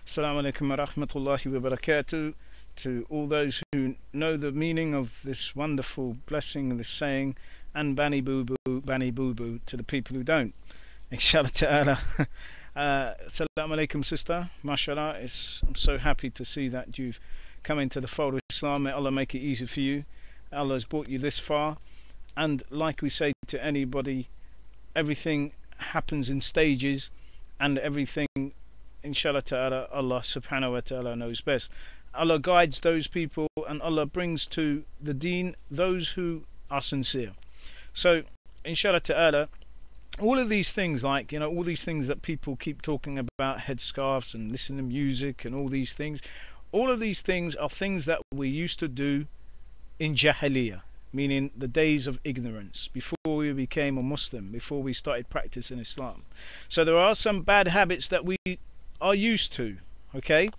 Assalamu alaikum wa rahmatullahi wa barakatuh. To all those who know the meaning of this wonderful blessing, this saying, and Bani Boo Boo to the people who don't. Inshallah ta'ala. Assalamu alaikum, sister. MashaAllah. I'm so happy to see that you've come into the fold of Islam. May Allah make it easy for you. Allah has brought you this far. And like we say to anybody, everything happens in stages, and everything, inshallah ta'ala, Allah subhanahu wa ta'ala knows best. Allah guides those people, and Allah brings to the deen those who are sincere. So inshallah ta'ala, all of these things, like, all these things that people keep talking about, headscarves and listening to music and all these things are things that we used to do in Jahiliyyah, meaning the days of ignorance, before we became a Muslim, before we started practicing Islam. So there are some bad habits that we are used to, okay,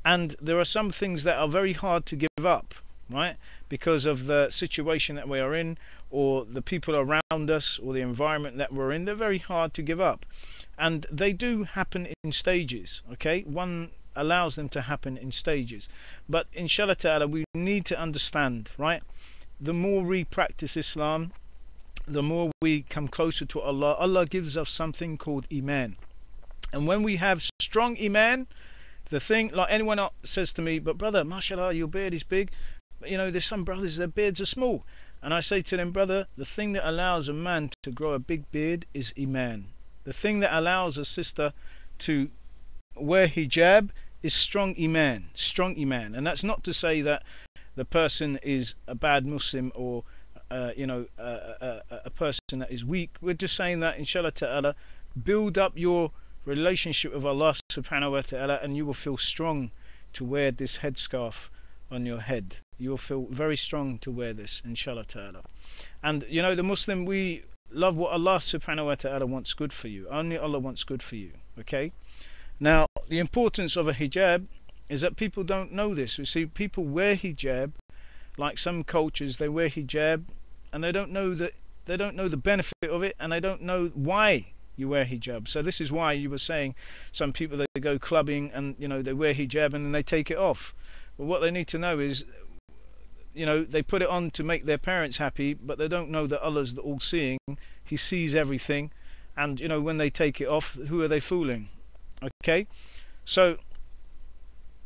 and there are some things that are very hard to give up, right, because of the situation that we are in, or the people around us, or the environment that we're in. They're very hard to give up, and they do happen in stages, okay. One allows them to happen in stages, but inshallah ta'ala, we need to understand, right, the more we practice Islam, the more we come closer to Allah. Allah gives us something called Iman. And when we have strong Iman, the thing, like anyone says to me, but brother, mashallah, your beard is big. But, there's some brothers, their beards are small. And I say to them, brother, the thing that allows a man to grow a big beard is Iman. The thing that allows a sister to wear hijab is strong Iman. Strong Iman. And that's not to say that the person is a bad Muslim, or a person that is weak. We're just saying that, inshallah ta'ala, build up your relationship with Allah subhanahu wa ta'ala, and you will feel strong to wear this headscarf on your head. You will feel very strong to wear this, inshallah ta'ala. And the Muslim, we love what Allah subhanahu wa ta'ala wants good for you. Only Allah wants good for you, okay. Now, the importance of a hijab is that people don't know this. You see, people wear hijab, like some cultures, they wear hijab and they don't know the benefit of it, and they don't know why you wear hijab. So this is why you were saying some people, they go clubbing and they wear hijab and then they take it off. But what they need to know is, they put it on to make their parents happy, but they don't know that Allah's the all-seeing. He sees everything, and when they take it off, who are they fooling? Okay, so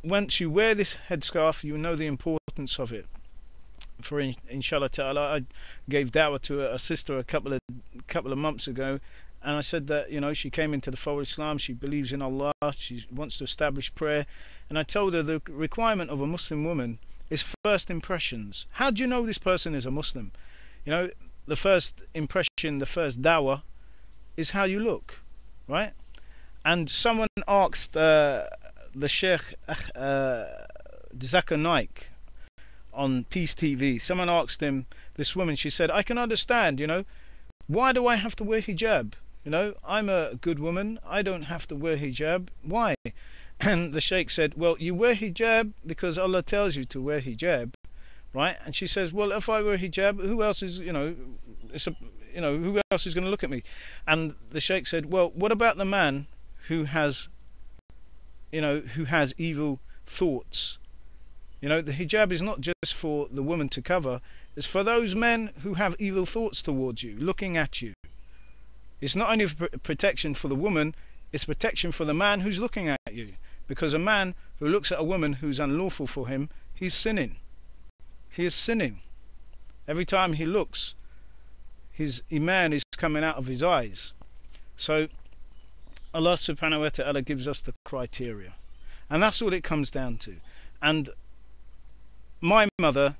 once you wear this headscarf, you know the importance of it. For inshallah ta'ala, I gave da'wah to a sister a couple of months ago, and I said that she came into the fold of Islam, she believes in Allah, she wants to establish prayer, and I told her the requirement of a Muslim woman is first impressions. How do you know this person is a Muslim? The first impression, the first da'wah is how you look, right? And someone asked the Sheikh Zakir Naik on Peace TV, someone asked him, this woman, she said, I can understand, why do I have to wear hijab? I'm a good woman, I don't have to wear hijab, why? And the Sheikh said, well, you wear hijab because Allah tells you to wear hijab, right? And she says, well, if I wear hijab, who else is, who else is going to look at me? And the Sheikh said, well, what about the man who has evil thoughts? The hijab is not just for the woman to cover, it's for those men who have evil thoughts towards you, looking at you. It's not only protection for the woman, it's protection for the man who's looking at you. Because a man who looks at a woman who's unlawful for him, he's sinning. He is sinning. Every time he looks, his iman is coming out of his eyes. So Allah subhanahu wa ta'ala gives us the criteria, and that's all it comes down to. And my mother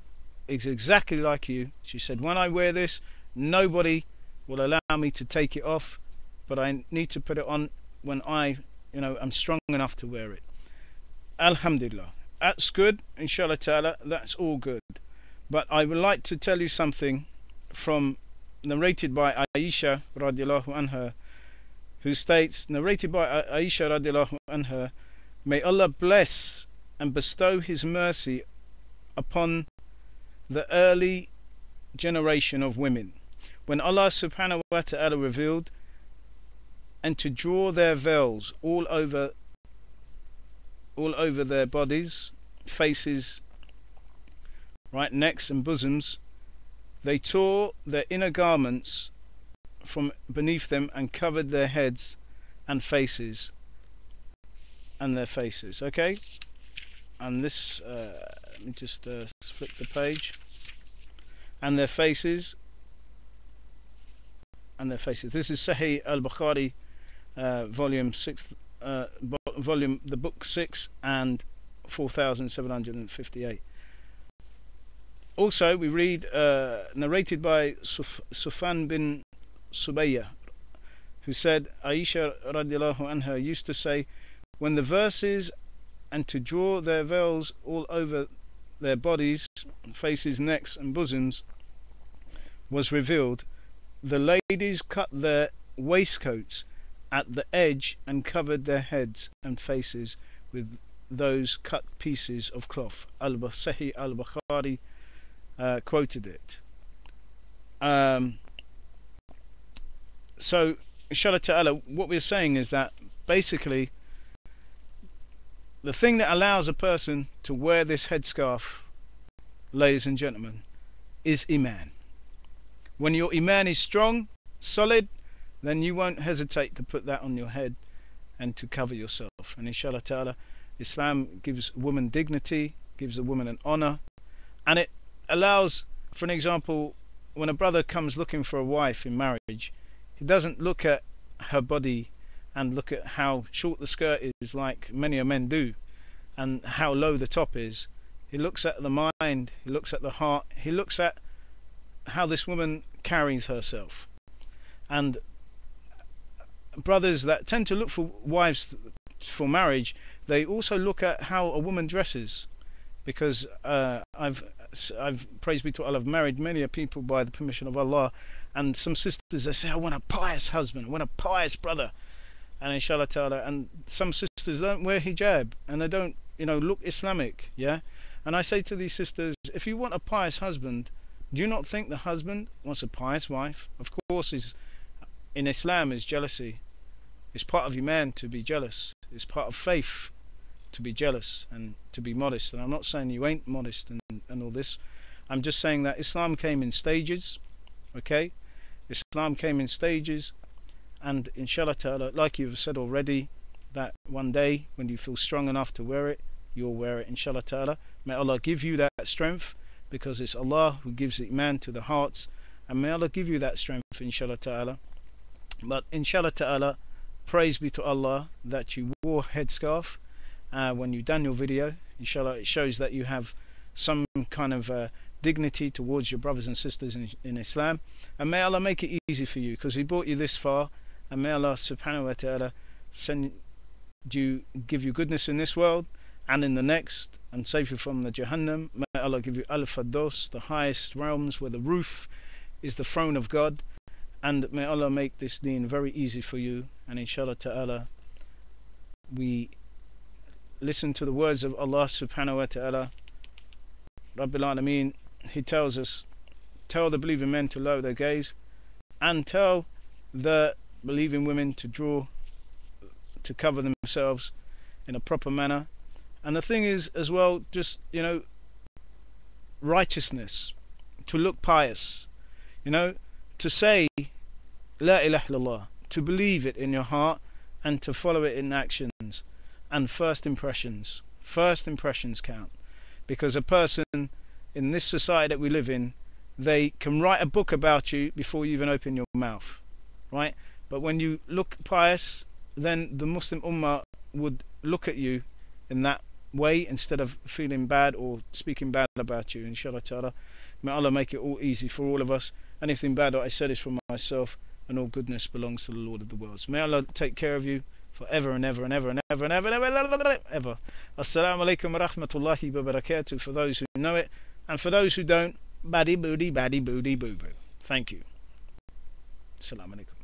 is exactly like you. She said, when I wear this, nobody will allow me to take it off, but I need to put it on when I'm strong enough to wear it. Alhamdulillah, that's good, inshallah ta'ala, that's all good. But I would like to tell you something narrated by Aisha radiallahu anha, who states, narrated by Aisha radiallahu anha, may Allah bless and bestow His mercy upon the early generation of women, when Allah subhanahu wa ta'ala revealed, and to draw their veils all over all over their bodies, faces, right, necks and bosoms. They tore their inner garments from beneath them and covered their heads and faces and their faces. Okay, and this let me just flip the page. And their faces and their faces. This is Sahih al-Bukhari, volume 6, volume the book 6 and 4758. Also, we read narrated by Sufyan bin Subayya, who said Aisha radiallahu anha used to say, when the verses and to draw their veils all over their bodies, faces, necks and bosoms was revealed, the ladies cut their waistcoats at the edge and covered their heads and faces with those cut pieces of cloth. Sahih al-Bukhari quoted it. So inshallah ta'ala, what we're saying is that basically the thing that allows a person to wear this headscarf, ladies and gentlemen, is Iman. When your Iman is strong, solid, then you won't hesitate to put that on your head and to cover yourself. And inshallah ta'ala, Islam gives women dignity, gives a woman an honor, and it allows, for an example, when a brother comes looking for a wife in marriage, he doesn't look at her body and look at how short the skirt is like many men do and how low the top is. He looks at the mind, he looks at the heart, he looks at how this woman carries herself. And brothers that tend to look for wives for marriage, they also look at how a woman dresses, because I've praise be to Allah, I've married many a people by the permission of Allah, and some sisters, they say, I want a pious husband, I want a pious brother, and inshallah ta'ala, and some sisters don't wear hijab and they don't, look Islamic, yeah. And I say to these sisters, if you want a pious husband, do you not think the husband wants a pious wife? Of course, in Islam is jealousy. It's part of Iman to be jealous. It's part of faith to be jealous and to be modest. And I'm not saying you ain't modest and all this. I'm just saying that Islam came in stages. Okay, Islam came in stages, and inshallah ta'ala, like you've said already, that one day when you feel strong enough to wear it, you'll wear it, inshallah ta'ala. May Allah give you that strength, because it's Allah who gives the iman to the hearts, and may Allah give you that strength, inshallah ta'ala. But inshallah ta'ala, praise be to Allah that you wore headscarf when you done your video. Inshallah, it shows that you have some kind of dignity towards your brothers and sisters in Islam, and may Allah make it easy for you, because He brought you this far, and may Allah subhanahu wa ta'ala give you goodness in this world and in the next, and save you from the Jahannam. May Allah give you Al-Firdaus, the highest realms where the roof is the throne of God, and may Allah make this deen very easy for you. And inshallah ta'ala, we listen to the words of Allah subhanahu wa ta'ala, Rabbil Alameen. He tells us, tell the believing men to lower their gaze, and tell the believing women to cover themselves in a proper manner. And the thing is as well, just righteousness, to look pious, to say La ilaha illallah, to believe it in your heart and to follow it in actions. And first impressions count, because a person in this society that we live in, they can write a book about you before you even open your mouth, right? But when you look pious, then the Muslim Ummah would look at you in that way instead of feeling bad or speaking bad about you, inshallah ta'ala. May Allah make it all easy for all of us. Anything bad that I said is from myself, and all goodness belongs to the Lord of the worlds. May Allah take care of you forever and ever and ever and ever and ever and ever, ever. Assalamu alaikum wa rahmatullahi wa barakatuh, for those who know it, and for those who don't, baddy booty boo boo. Thank you. Assalamu alaikum.